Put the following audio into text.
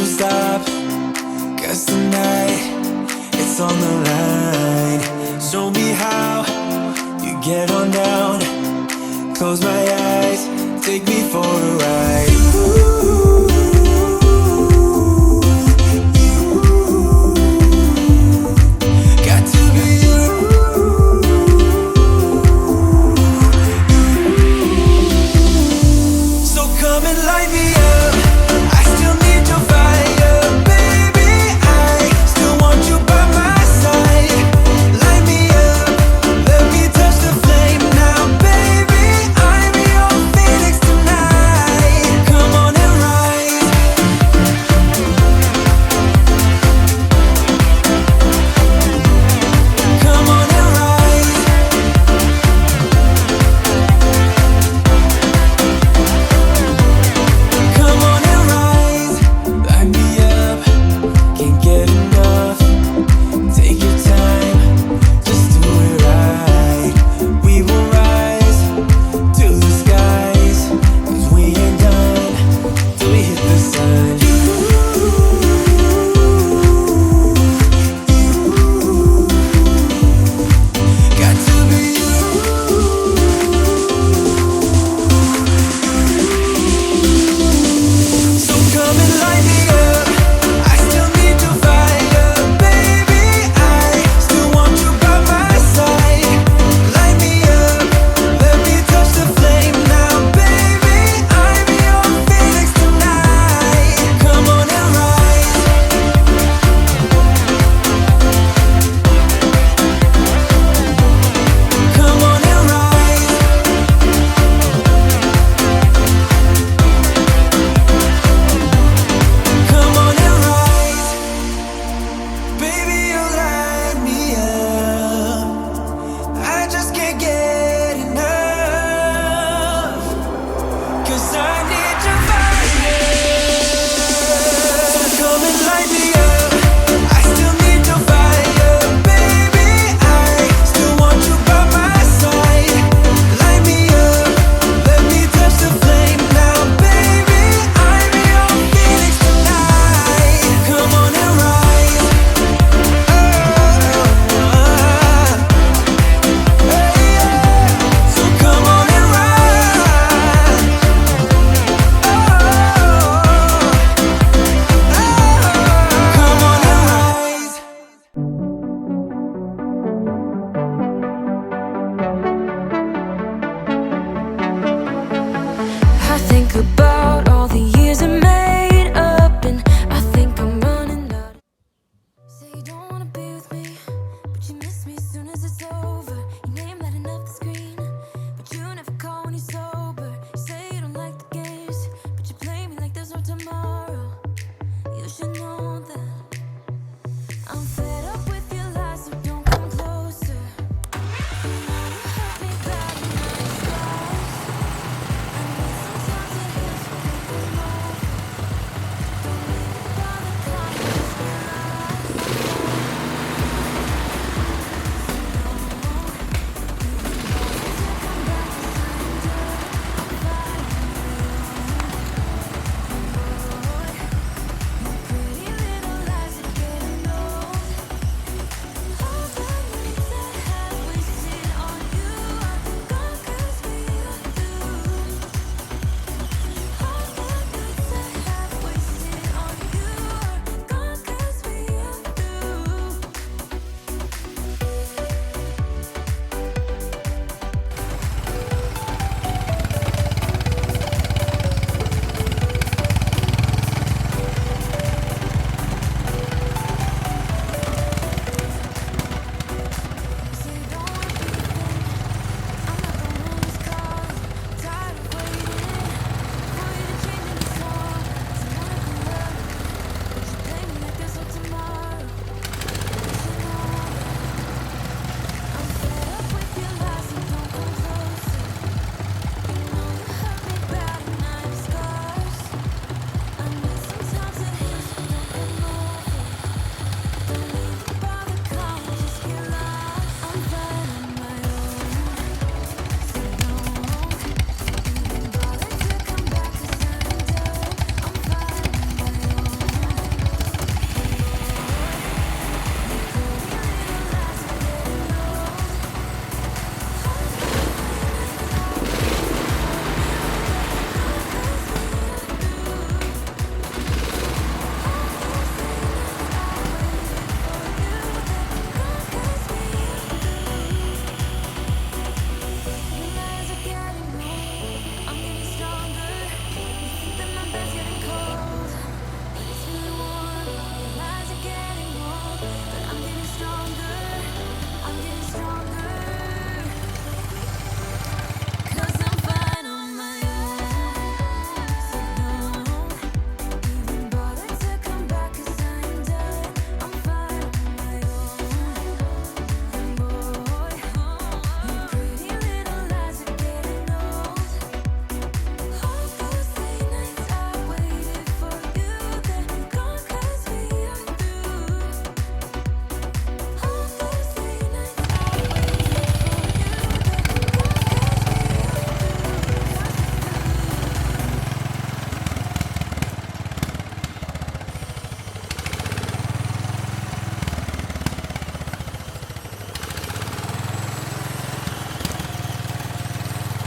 stop, 'cause tonight it's on the line. Show me how you get on down. Close my eyes, take me for a ride. Got to be you. So come and light me up. I still need your fire, baby. I still want you by my side. Light me up, let me touch the flame now, baby. I'm your phoenix tonight. Come on and rise. Come on and rise. Come on and rise. Light me up, can't get enough. Take your time, just do it right. We will rise to the skies, 'cause we ain't done till we hit the sun. Got to be you. So come and light me up. I still need your fire, baby. I still want you by my side. Light me up, let me touch the flame now, baby. I'm your phoenix tonight. Come on and rise. Come on and rise. Come on and rise. Baby, you light me up. I just can't get enough, 'cause I need your fire. So come and light me up. I still need your fire, baby. I still want you by my side. Light me up, let me touch the flame now, baby. I'm your phoenix tonight. Come on and rise. So come on and rise. Come on and rise. I think about all the years I made up, and I think I'm running out. Say you don't wanna be with me, but you miss me as soon as it's over. Your name lighting up the screen, but you never call when you're sober. You say you don't like the games, but you play me like there's no tomorrow. You should know